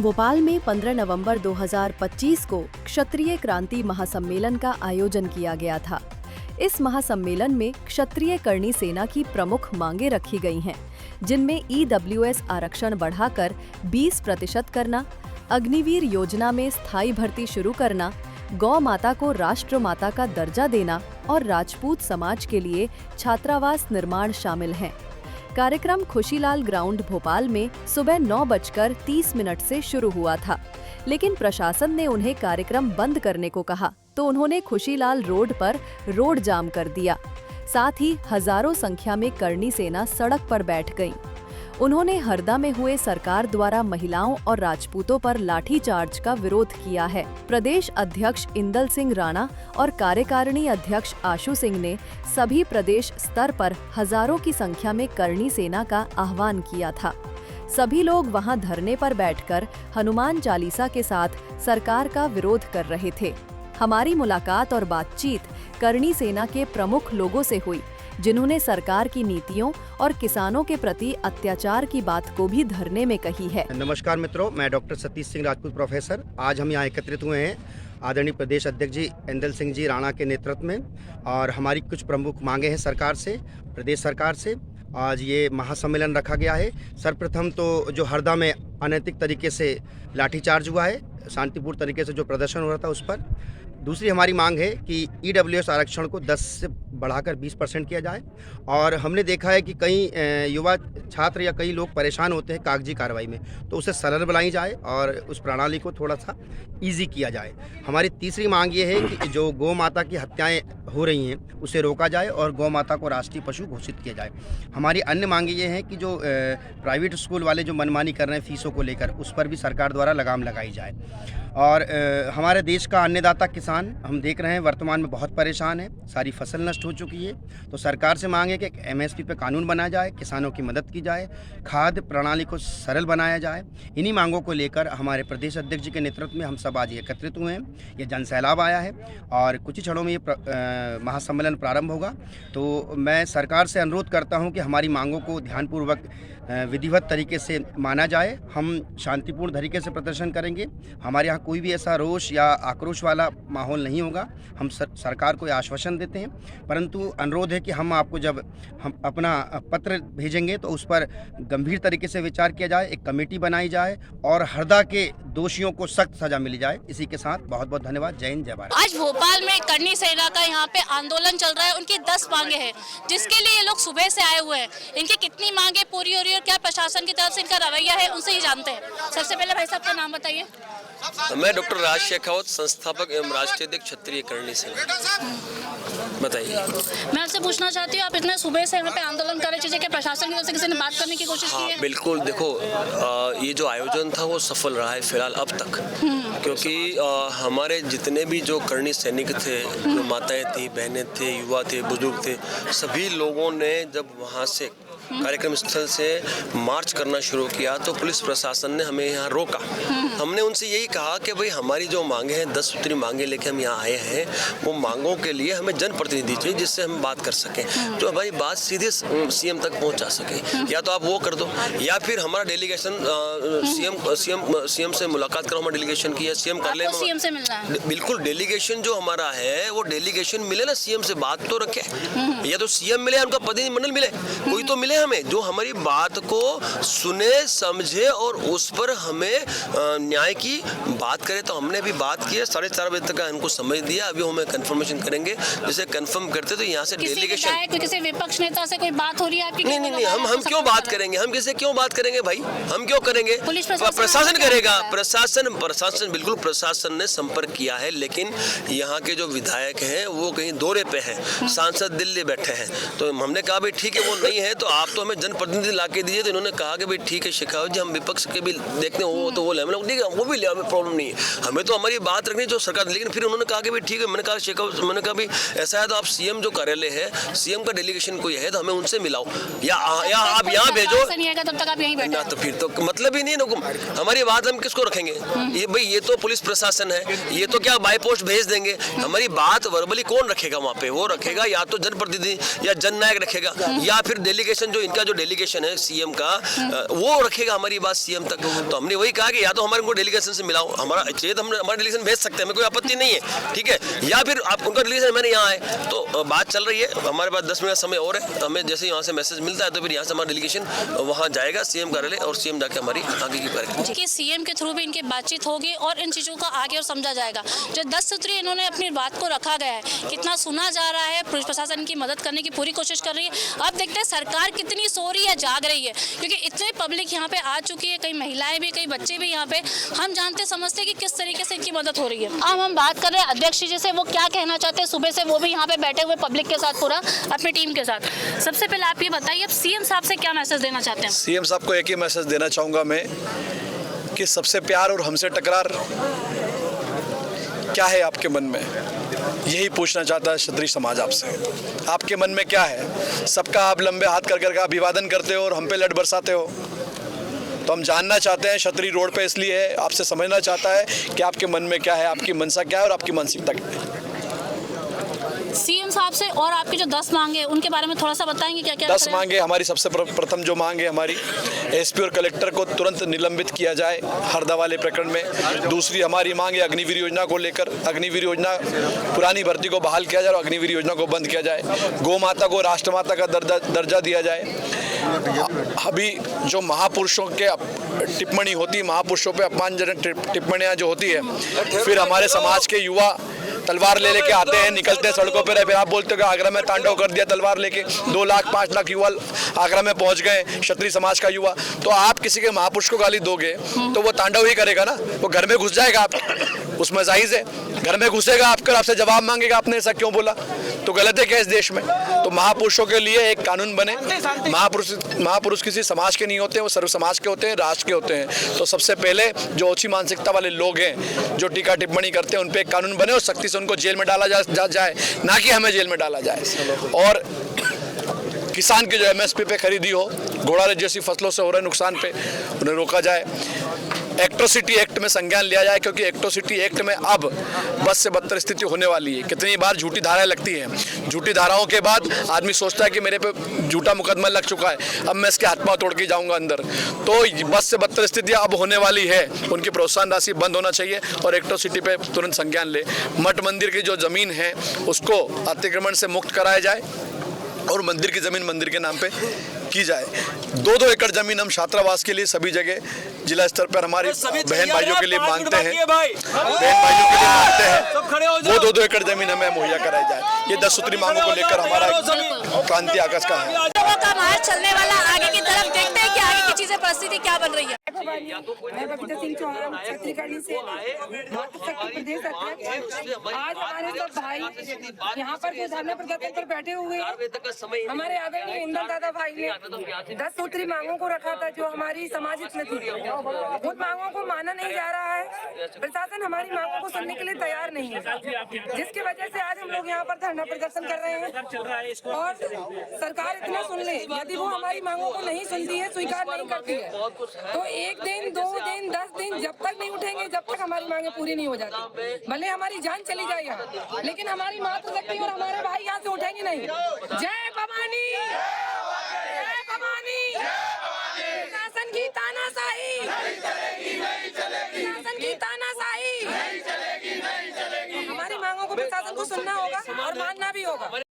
भोपाल में 15 नवंबर 2025 को क्षत्रिय क्रांति महासम्मेलन का आयोजन किया गया था। इस महासम्मेलन में क्षत्रिय करणी सेना की प्रमुख मांगें रखी गई हैं, जिनमें EWS आरक्षण बढ़ाकर 20% करना, अग्निवीर योजना में स्थायी भर्ती शुरू करना, गौ माता को राष्ट्र माता का दर्जा देना और राजपूत समाज के लिए छात्रावास निर्माण शामिल हैं। कार्यक्रम खुशीलाल ग्राउंड भोपाल में सुबह 9:30 से शुरू हुआ था, लेकिन प्रशासन ने उन्हें कार्यक्रम बंद करने को कहा तो उन्होंने खुशीलाल रोड पर रोड जाम कर दिया। साथ ही हजारों संख्या में करणी सेना सड़क पर बैठ गई। उन्होंने हरदा में हुए सरकार द्वारा महिलाओं और राजपूतों पर लाठीचार्ज का विरोध किया है। प्रदेश अध्यक्ष इंदल सिंह राणा और कार्यकारिणी अध्यक्ष आशु सिंह ने सभी प्रदेश स्तर पर हजारों की संख्या में करणी सेना का आह्वान किया था। सभी लोग वहां धरने पर बैठकर हनुमान चालीसा के साथ सरकार का विरोध कर रहे थे। हमारी मुलाकात और बातचीत करणी सेना के प्रमुख लोगों से हुई, जिन्होंने सरकार की नीतियों और किसानों के प्रति अत्याचार की बात को भी धरने में कही है। नमस्कार मित्रों, मैं डॉक्टर सतीश सिंह राजपूत प्रोफेसर। आज हम यहाँ एकत्रित हुए हैं आदरणीय प्रदेश अध्यक्ष जी इंदल सिंह जी राणा के नेतृत्व में, और हमारी कुछ प्रमुख मांगे हैं सरकार से, प्रदेश सरकार से। आज ये महासम्मेलन रखा गया है। सर्वप्रथम तो जो हरदा में अनैतिक तरीके से लाठीचार्ज हुआ है, शांतिपूर्ण तरीके से जो प्रदर्शन हो रहा था उस पर। दूसरी हमारी मांग है कि EWS आरक्षण को 10 से बढ़ाकर 20% किया जाए। और हमने देखा है कि कई युवा छात्र या कई लोग परेशान होते हैं कागजी कार्रवाई में, तो उसे सरल बनाई जाए और उस प्रणाली को थोड़ा सा ईजी किया जाए। हमारी तीसरी मांग ये है कि जो गौ माता की हत्याएं हो रही हैं उसे रोका जाए और गौ माता को राष्ट्रीय पशु घोषित किया जाए। हमारी अन्य मांगे ये हैं कि जो प्राइवेट स्कूल वाले जो मनमानी कर रहे हैं फीसों को लेकर, उस पर भी सरकार द्वारा लगाम लगाई जाए। और हमारे देश का अन्नदाता किसान हम देख रहे हैं वर्तमान में बहुत परेशान है, सारी फसल नष्ट हो चुकी है। तो सरकार से मांग है कि MSP पे कानून बनाया जाए, किसानों की मदद की जाए, खाद्य प्रणाली को सरल बनाया जाए। इन्हीं मांगों को लेकर हमारे प्रदेश अध्यक्ष जी के नेतृत्व में हम सब आज एकत्रित हुए हैं। ये जनसैलाब आया है और कुछ ही क्षणों में ये महासम्मेलन प्रारंभ होगा। तो मैं सरकार से अनुरोध करता हूँ कि हमारी मांगों को ध्यानपूर्वक विधिवत तरीके से माना जाए। हम शांतिपूर्ण तरीके से प्रदर्शन करेंगे। हमारे यहाँ कोई भी ऐसा रोष या आक्रोश वाला माहौल नहीं होगा। हम सरकार को आश्वासन देते हैं, परंतु अनुरोध है कि हम आपको जब हम अपना पत्र भेजेंगे तो उस पर गंभीर तरीके से विचार किया जाए, एक कमेटी बनाई जाए और हरदा के दोषियों को सख्त सजा मिली जाए। इसी के साथ बहुत बहुत धन्यवाद। जय हिंद, जय भारत। आज भोपाल में करणी सेना का यहाँ पे आंदोलन चल रहा है। उनकी 10 मांगे हैं जिसके लिए ये लोग सुबह से आए हुए हैं। इनकी कितनी मांगे पूरी हो रही है और क्या प्रशासन की तरफ से इनका रवैया है, उनसे ही जानते हैं। सबसे पहले भाई साहब का नाम बताइए। मैं डॉक्टर राज शेखावत, संस्थापक एवं राष्ट्रीय अध्यक्ष क्षत्रिय करणी सेना। बताइए। मैं आपसे पूछना चाहती हूँ, आप इतने सुबह से यहाँ पे आंदोलन कर रहे थे कि प्रशासन की तरफ से किसी ने बात करने की कोशिश की है? बिल्कुल, देखो ये जो आयोजन था वो सफल रहा है फिलहाल अब तक, क्योंकि हमारे जितने भी जो करणी सैनिक थे, जो माताएं थी, बहनें थे, युवा थे, बुजुर्ग थे, सभी लोगों ने जब वहाँ से कार्यक्रम स्थल से मार्च करना शुरू किया तो पुलिस प्रशासन ने हमें यहाँ रोका। हमने उनसे यही कहा कि भाई हमारी जो मांगे हैं, 10 सूत्री मांगे लेके हम यहाँ आए हैं, वो मांगों के लिए हमें जनप्रतिनिधि चाहिए जिससे हम बात कर सकें, जो हमारी बात सीधे CM तक पहुँचा सके। या तो आप वो कर दो या फिर हमारा डेलीगेशन CM से मुलाकात करो। हमारा डेलीगेशन की है, CM कर ले। CM से मिलना है? बिल्कुल, डेलीगेशन जो हमारा है वो डेलीगेशन मिले ना, CM से बात तो रखे। या तो CM मिले, उनका प्रतिनिधिमंडल मिले, कोई तो मिले हमें जो हमारी बात को सुने, समझे और उस पर हमें न्याय की बात करे। तो हमने भी बात की है, 4:30 बजे तक इनको समझ दिया। अभी हमें कंफर्मेशन करेंगे, जैसे कंफर्म करते तो यहाँ से डेलीगेशन। किसी विपक्ष नेता से कोई बात हो रही है आपकी? नहीं, हम क्यों बात करेंगे? हम किसी क्यों बात करेंगे भाई? हम क्यों करेंगे? प्रशासन करेगा। प्रशासन बिल्कुल, प्रशासन ने संपर्क किया है, लेकिन यहाँ के जो विधायक हैं वो कहीं दौरे पे हैं, सांसद दिल्ली बैठे हैं। तो हमने कहा भाई ठीक है, वो नहीं है तो आप तो हमें जनप्रतिनिधि ला के दीजिए। तो इन्होंने कहा कि भाई ठीक है शेखावत जी, हम विपक्ष के भी देखते हैं, वो तो वो ले, वो भी ले, हमें प्रॉब्लम नहीं है, हमें तो हमारी बात रखनी जो सरकार। लेकिन फिर उन्होंने कहा कि भाई ठीक है, मैंने कहा शेखावत, मैंने कहा भाई ऐसा है तो आप CM जो कार्यालय है, CM का डेलीगेशन कोई है तो हमें उनसे मिलाओ, या आप यहाँ भेजो। तब तक आप यहीं बैठे तो फिर तो मतलब ही नहीं है। हमारी बात हम किसको रखेंगे? ये भाई ये तो पुलिस प्रशासन है, ये तो क्या बाय पोस्ट भेज देंगे? हमारी बात वर्बली कौन रखेगा वहाँ पे? वो रखेगा या तो जनप्रतिनिधि या जननायक रखेगा, या फिर डेलीगेशन जो इनका जो डेलीगेशन है सीएम का, वो रखेगा हमारी बात सीएम तक। तो हमने वही कहा कि या तो हमारे उनको डेलीगेशन से मिलाओ, हमारा चाहिए तो हम हमारा डेलीगेशन भेज सकते हैं, हमें कोई आपत्ति नहीं है, ठीक है, या फिर आप उनका डेलीगेशन मैंने यहाँ आए। तो बात चल रही है, हमारे पास 10 मिनट समय और है, हमें जैसे यहाँ से मैसेज मिलता है तो फिर यहाँ से हमारा डेलीगेशन वहाँ जाएगा सीएम कार्यालय, और सीएम जाके हमारी आगे की करेगा कि सीएम के थ्रू भी इनकी बातचीत होगी और इन चीज़ों का आगे और समझा जाएगा। जो 10 सूत्री इन्होंने अपनी बात को रखा गया है, कितना सुना जा रहा है, पुलिस प्रशासन की मदद करने की पूरी कोशिश कर रही है। अब देखते हैं सरकार कितनी सो रही है, जाग रही है, क्योंकि इतने पब्लिक यहाँ पे आ चुकी है, कई महिलाएं भी, कई बच्चे भी यहाँ पे। हम जानते समझते कि किस तरीके से इनकी मदद हो रही है। अब हम बात कर रहे हैं अध्यक्ष जी से, वो क्या कहना चाहते हैं। सुबह से वो भी यहाँ पे बैठे हुए पब्लिक के साथ, पूरा अपनी टीम के साथ। सबसे पहले आप ये बताइए, अब सीएम साहब से क्या मैसेज देना चाहते हैं। सीएम साहब को एक ही मैसेज देना चाहूँगा मैं कि सबसे प्यार और हमसे टकरार क्या है आपके मन में, यही पूछना चाहता है क्षत्रिय समाज आपसे। आपके मन में क्या है? सबका आप लंबे हाथ कर कर अभिवादन करते हो और हम पे लट बरसाते हो। तो हम जानना चाहते हैं, क्षत्रिय रोड पे इसलिए है, आपसे समझना चाहता है कि आपके मन में क्या है, आपकी मनसा क्या है और आपकी मानसिकता क्या है। सीएम साहब से और आपकी जो 10 मांगे उनके बारे में थोड़ा सा बताएंगे, क्या क्या 10 मांगे हमारी, सबसे प्रथम जो मांग है हमारी, एसपी और कलेक्टर को तुरंत निलंबित किया जाए हरदा वाले प्रकरण में। दूसरी हमारी मांग है अग्निवीर योजना को लेकर, अग्निवीर योजना पुरानी भर्ती को बहाल किया जाए और अग्निवीर योजना को बंद किया जाए। गौ माता को राष्ट्रमाता का दर्जा दिया जाए। अभी जो महापुरुषों के टिप्पणी होती है, महापुरुषों पे अपमानजनक टिप्पणियां जो होती है, फिर हमारे समाज के युवा तलवार ले लेके आते हैं, निकलते हैं सड़कों पर। फिर आप बोलते हो कि आगरा में तांडव कर दिया तलवार लेके, 2 लाख 5 लाख युवा आगरा में पहुंच गए, क्षत्रिय समाज का युवा। तो आप किसी के महापुरुष को गाली दोगे तो वो तांडव ही करेगा ना, वो घर में घुस जाएगा आप, उसमें जायज है, घर में घुसेगा आपके, आपसे जवाब मांगेगा आपने ऐसा क्यों बोला, तो गलत है क्या इस देश में। तो महापुरुषों के लिए एक कानून बने। महापुरुष किसी समाज के नहीं होते, वो सर्व समाज के होते हैं, राष्ट्र के होते हैं। तो सबसे पहले जो ओछी मानसिकता वाले लोग हैं, जो टीका टिप्पणी करते हैं, उन पे एक कानून बने और सख्ती से उनको जेल में डाला जाए, ना कि हमें जेल में डाला जाए। और किसान की जो एमएसपी पे खरीदी हो, घोड़ा जैसी फसलों से हो रहे नुकसान पे उन्हें रोका जाए। एट्रोसिटी एक्ट में संज्ञान लिया जाए, क्योंकि एट्रोसिटी एक्ट में अब बस से बदतर स्थिति होने वाली है। कितनी बार झूठी धाराएं लगती हैं, झूठी धाराओं के बाद आदमी सोचता है कि मेरे पे झूठा मुकदमा लग चुका है, अब मैं इसके हाथ पांव तोड़ के जाऊंगा अंदर। तो बस से बदतर स्थितियां अब होने वाली है, उनकी प्रोत्साहन राशि बंद होना चाहिए और एट्रोसिटी पे तुरंत संज्ञान ले। मठ मंदिर की जो जमीन है उसको अतिक्रमण से मुक्त कराया जाए और मंदिर की जमीन मंदिर के नाम पे की जाए। 2-2 एकड़ जमीन हम छात्रावास के लिए सभी जगह जिला स्तर पर हमारे बहन भाइयों के लिए मांगते हैं, वो 2-2 एकड़ जमीन हमें मुहैया कराई जाए। ये 10 सूत्री मांगों को लेकर हमारा क्रांति आकाश का है। लोगों का मार्च चलने वाला, आगे की तरफ देखते हैं कि आगे की चीजें परिस्थिति क्या बन रही है। मैं बबीता सिंह चौहान छत्तीसगढ़ से मातृशक्ति प्रदेश अध्यक्ष। आज हमारे सब भाई यहाँ पर जो धरना प्रदर्शन पर बैठे हुए हैं, हमारे आदरणीय इंदल दादा भाई ने 10 सूत्री मांगों को रखा था जो हमारी समाज हित में थी। उन मांगों को माना नहीं जा रहा है, प्रशासन हमारी मांगों को सुनने के लिए तैयार नहीं है, जिसकी वजह से आज हम लोग यहाँ पर धरना प्रदर्शन कर रहे हैं। और सरकार इतना सुन ले, यदि वो हमारी मांगों को नहीं सुनती है, स्वीकार नहीं करती है, तो 1 दिन 2 दिन 10 दिन जब तक नहीं उठेंगे, जब तक हमारी मांगे पूरी नहीं हो जाती, भले हमारी जान चली जाए यहाँ, लेकिन हमारी मातृशक्ति और हमारे भाई यहाँ से उठेंगे नहीं। जय भवानी, जय भवानी। शासन की तानाशाही, शासन की तानाशाही, हमारी मांगों को प्रशासन को सुनना होगा और मानना भी होगा।